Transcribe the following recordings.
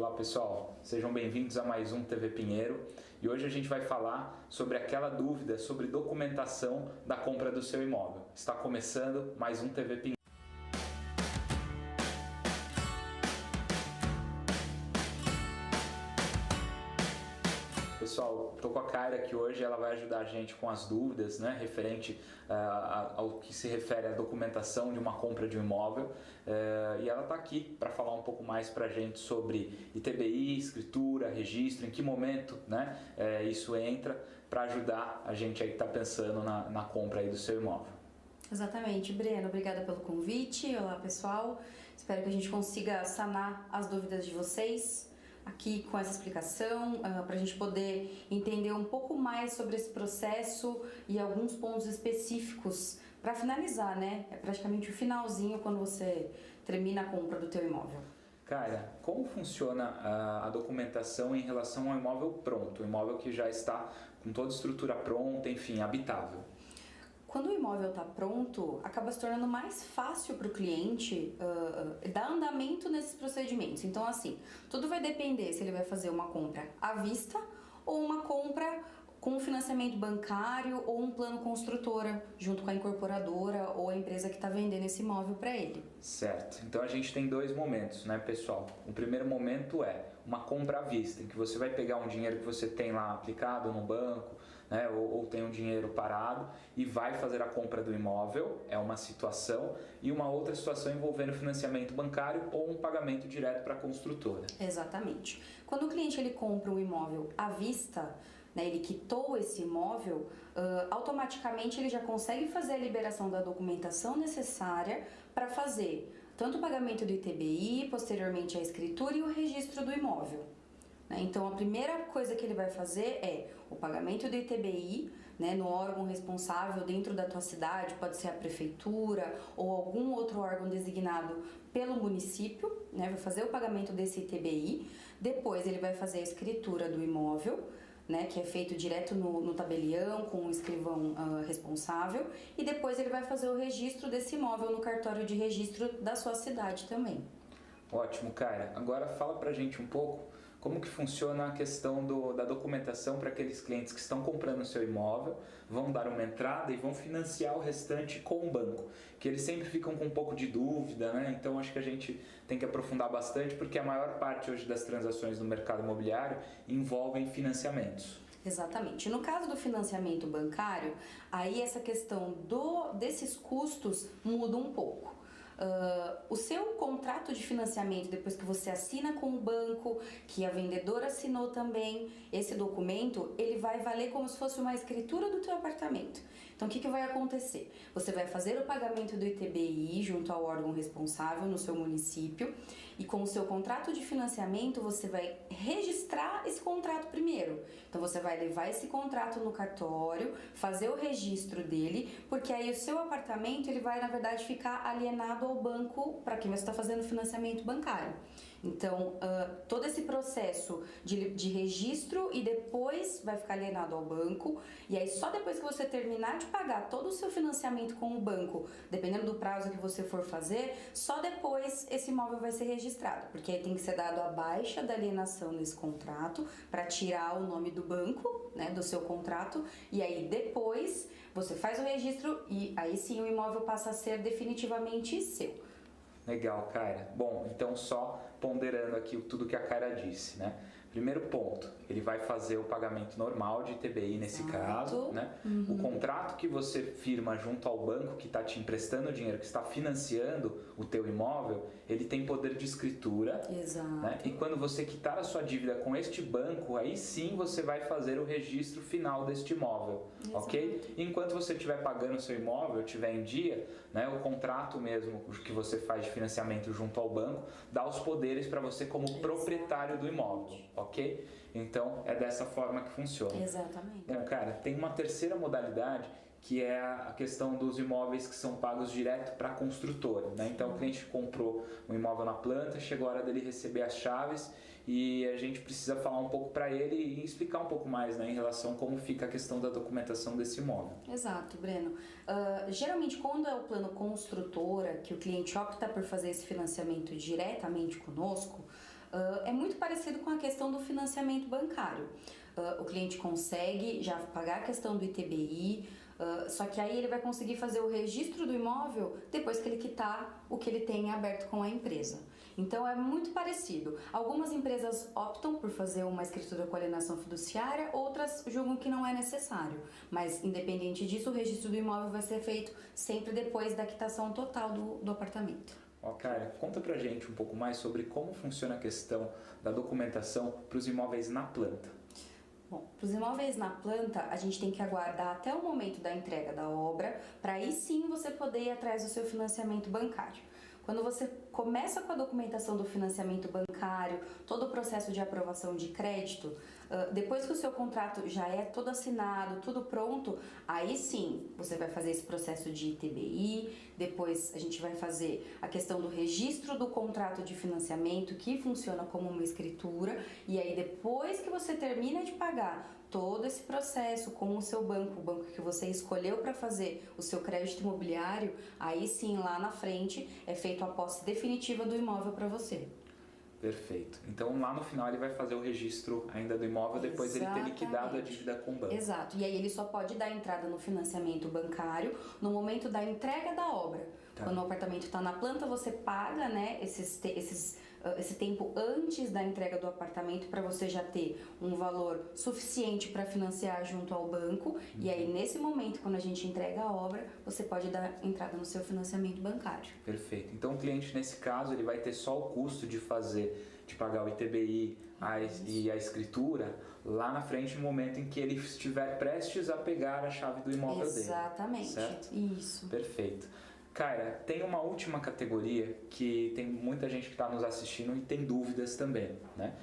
Olá pessoal, sejam bem-vindos a mais um TV Pinheiro e hoje a gente vai falar sobre aquela dúvida sobre documentação da compra do seu imóvel. Está começando mais um TV Pinheiro. Pessoal, estou com a Kaira aqui hoje, ela vai ajudar a gente com as dúvidas, né, referente ao que se refere à documentação de uma compra de um imóvel, e ela está aqui para falar um pouco mais para a gente sobre ITBI, escritura, registro, em que momento, né, isso entra para ajudar a gente aí que está pensando na compra aí do seu imóvel. Exatamente, Breno, obrigada pelo convite. Olá pessoal, espero que a gente consiga sanar as dúvidas de vocês aqui com essa explicação, para a gente poder entender um pouco mais sobre esse processo e alguns pontos específicos para finalizar, né? É praticamente o finalzinho quando você termina a compra do teu imóvel. Cara, como funciona a documentação em relação ao imóvel pronto, o imóvel que já está com toda a estrutura pronta, enfim, habitável? Quando o imóvel está pronto, acaba se tornando mais fácil para o cliente dar andamento nesses procedimentos. Então, assim, tudo vai depender se ele vai fazer uma compra à vista ou uma compra com financiamento bancário ou um plano construtora junto com a incorporadora ou a empresa que está vendendo esse imóvel para ele. Certo. Então a gente tem dois momentos, né, pessoal? O primeiro momento é uma compra à vista, em que você vai pegar um dinheiro que você tem lá aplicado no banco, né, ou tem um dinheiro parado e vai fazer a compra do imóvel, é uma situação, e uma outra situação envolvendo financiamento bancário ou um pagamento direto para a construtora. Exatamente. Quando o cliente ele compra um imóvel à vista, né, ele quitou esse imóvel, automaticamente ele já consegue fazer a liberação da documentação necessária para fazer tanto o pagamento do ITBI, posteriormente a escritura e o registro do imóvel. Então a primeira coisa que ele vai fazer é o pagamento do ITBI, né, no órgão responsável dentro da tua cidade, pode ser a prefeitura ou algum outro órgão designado pelo município, né, vai fazer o pagamento desse ITBI, depois ele vai fazer a escritura do imóvel, né, que é feito direto no tabelião com o escrivão responsável, e depois ele vai fazer o registro desse imóvel no cartório de registro da sua cidade também. Ótimo, cara. Agora fala pra gente um pouco como que funciona a questão da documentação para aqueles clientes que estão comprando o seu imóvel, vão dar uma entrada e vão financiar o restante com o banco, que eles sempre ficam com um pouco de dúvida, né? Então acho que a gente tem que aprofundar bastante, porque a maior parte hoje das transações no mercado imobiliário envolvem financiamentos. Exatamente. No caso do financiamento bancário, aí essa questão desses custos muda um pouco. O seu contrato de financiamento, depois que você assina com o banco, que a vendedora assinou também, esse documento, ele vai valer como se fosse uma escritura do teu apartamento. Então, o que vai acontecer? Você vai fazer o pagamento do ITBI junto ao órgão responsável no seu município, e com o seu contrato de financiamento, você vai registrar esse contrato primeiro. Então, você vai levar esse contrato no cartório, fazer o registro dele, porque aí o seu apartamento, ele vai, na verdade, ficar alienado ao banco para quem você está fazendo financiamento bancário. Então, todo esse processo de registro e depois vai ficar alienado ao banco, e aí só depois que você terminar de pagar todo o seu financiamento com o banco, dependendo do prazo que você for fazer, só depois esse imóvel vai ser registrado, porque aí tem que ser dado a baixa da alienação nesse contrato para tirar o nome do banco, né, do seu contrato, e aí depois você faz o registro e aí sim o imóvel passa a ser definitivamente seu. Legal, Kaira. Bom, então só ponderando aqui tudo que a Kaira disse, né? Primeiro ponto, ele vai fazer o pagamento normal de ITBI nesse caso, né? O contrato que você firma junto ao banco que está te emprestando o dinheiro, que está financiando o teu imóvel, ele tem poder de escritura. Exato. Né? E quando você quitar a sua dívida com este banco, aí sim você vai fazer o registro final deste imóvel, ok? Enquanto você estiver pagando o seu imóvel, estiver em dia, né, o contrato mesmo que você faz de financiamento junto ao banco, dá os poderes para você como proprietário do imóvel. Ok? Então é dessa forma que funciona. Exatamente. Então, cara, tem uma terceira modalidade que é a questão dos imóveis que são pagos direto para a construtora, né? Então o cliente comprou um imóvel na planta, chegou a hora dele receber as chaves e a gente precisa falar um pouco para ele e explicar um pouco mais, né, em relação a como fica a questão da documentação desse imóvel. Exato, Breno. Geralmente quando é o plano construtora que o cliente opta por fazer esse financiamento diretamente conosco, é muito parecido com a questão do financiamento bancário. O cliente consegue já pagar a questão do ITBI, só que aí ele vai conseguir fazer o registro do imóvel depois que ele quitar o que ele tem aberto com a empresa. Então é muito parecido. Algumas empresas optam por fazer uma escritura com alienação fiduciária, outras julgam que não é necessário. Mas independente disso, o registro do imóvel vai ser feito sempre depois da quitação total do apartamento. Ó, cara, conta pra gente um pouco mais sobre como funciona a questão da documentação para os imóveis na planta. Bom, para os imóveis na planta, a gente tem que aguardar até o momento da entrega da obra, para aí sim você poder ir atrás do seu financiamento bancário. Quando você começa com a documentação do financiamento bancário, todo o processo de aprovação de crédito, depois que o seu contrato já é todo assinado, tudo pronto, aí sim você vai fazer esse processo de ITBI, depois a gente vai fazer a questão do registro do contrato de financiamento, que funciona como uma escritura, e aí depois que você termina de pagar todo esse processo com o seu banco, o banco que você escolheu para fazer o seu crédito imobiliário, aí sim, lá na frente, é feita a posse definitiva do imóvel para você. Perfeito. Então lá no final ele vai fazer o registro ainda do imóvel depois ele ter liquidado a dívida com o banco. Exato. E aí ele só pode dar entrada no financiamento bancário no momento da entrega da obra. Tá. Quando o apartamento está na planta, você paga, né, esse tempo antes da entrega do apartamento para você já ter um valor suficiente para financiar junto ao banco. E aí, nesse momento, quando a gente entrega a obra, você pode dar entrada no seu financiamento bancário. Perfeito. Então, o cliente, nesse caso, ele vai ter só o custo de pagar o ITBI e a escritura lá na frente, no momento em que ele estiver prestes a pegar a chave do imóvel dele. Exatamente. Certo? Isso. Perfeito. Cara, tem uma última categoria que tem muita gente que está nos assistindo e tem dúvidas também, né?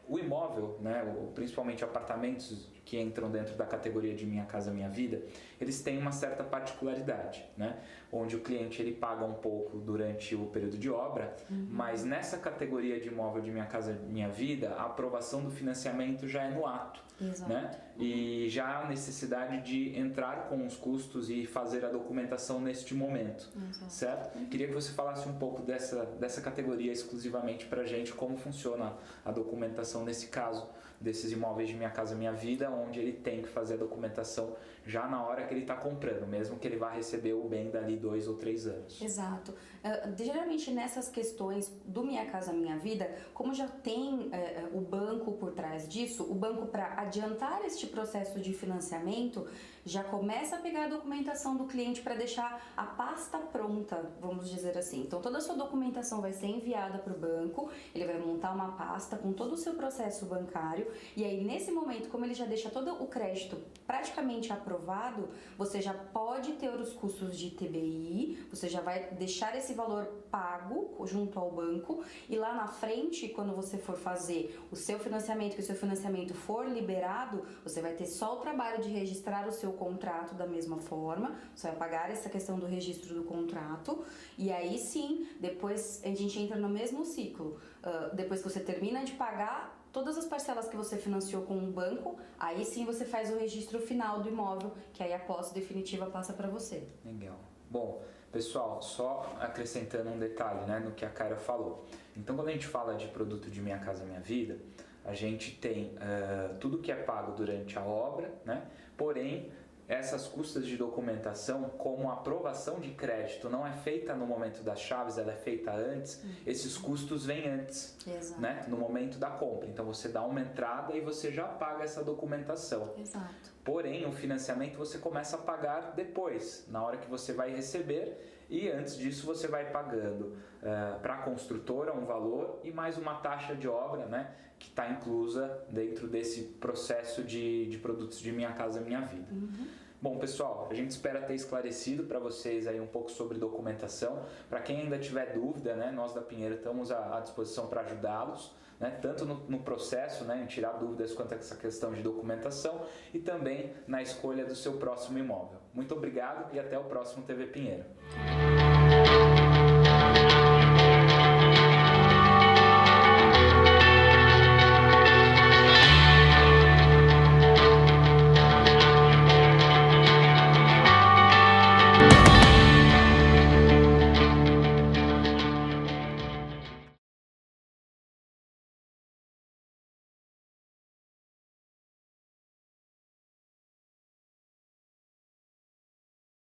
O imóvel, né, principalmente apartamentos que entram dentro da categoria de Minha Casa Minha Vida, eles têm uma certa particularidade, né? Onde o cliente ele paga um pouco durante o período de obra, mas nessa categoria de imóvel de Minha Casa Minha Vida, a aprovação do financiamento já é no ato. Exato. Né? E já há necessidade de entrar com os custos e fazer a documentação neste momento. Exato. Certo? Queria que você falasse um pouco dessa categoria exclusivamente para a gente, como funciona a documentação nesse caso, desses imóveis de Minha Casa Minha Vida, onde ele tem que fazer a documentação já na hora que ele está comprando, mesmo que ele vá receber o bem dali 2 ou 3 anos. Exato. Geralmente nessas questões do Minha Casa Minha Vida, como já tem o banco por trás disso, o banco, para adiantar este processo de financiamento, já começa a pegar a documentação do cliente para deixar a pasta pronta, vamos dizer assim. Então toda a sua documentação vai ser enviada para o banco, ele vai montar uma pasta com todo o seu processo bancário, e aí nesse momento, como ele já deixa todo o crédito praticamente aprovado, você já pode ter os custos de ITBI, você já vai deixar esse valor pago junto ao banco, e lá na frente, quando você for fazer o seu financiamento, que o seu financiamento for liberado, você vai ter só o trabalho de registrar o seu contrato da mesma forma, você vai pagar essa questão do registro do contrato, e aí sim, depois a gente entra no mesmo ciclo. Depois que você termina de pagar todas as parcelas que você financiou com o banco, aí sim você faz o registro final do imóvel, que aí a posse definitiva passa para você. Legal. Bom, pessoal, só acrescentando um detalhe, né, no que a Kaira falou. Então, quando a gente fala de produto de Minha Casa Minha Vida, a gente tem tudo que é pago durante a obra, né? Porém, essas custas de documentação, como a aprovação de crédito não é feita no momento das chaves, ela é feita antes, esses custos vêm antes, né? No momento da compra. Então você dá uma entrada e você já paga essa documentação. Exato. Porém, o financiamento você começa a pagar depois, na hora que você vai receber, e antes disso você vai pagando para a construtora um valor e mais uma taxa de obra, né, que está inclusa dentro desse processo de produtos de Minha Casa Minha Vida. Bom, pessoal, a gente espera ter esclarecido para vocês aí um pouco sobre documentação. Para quem ainda tiver dúvida, né, nós da Pinheiro estamos à disposição para ajudá-los, né, tanto no processo, né, em tirar dúvidas quanto a essa questão de documentação e também na escolha do seu próximo imóvel. Muito obrigado e até o próximo TV Pinheiro.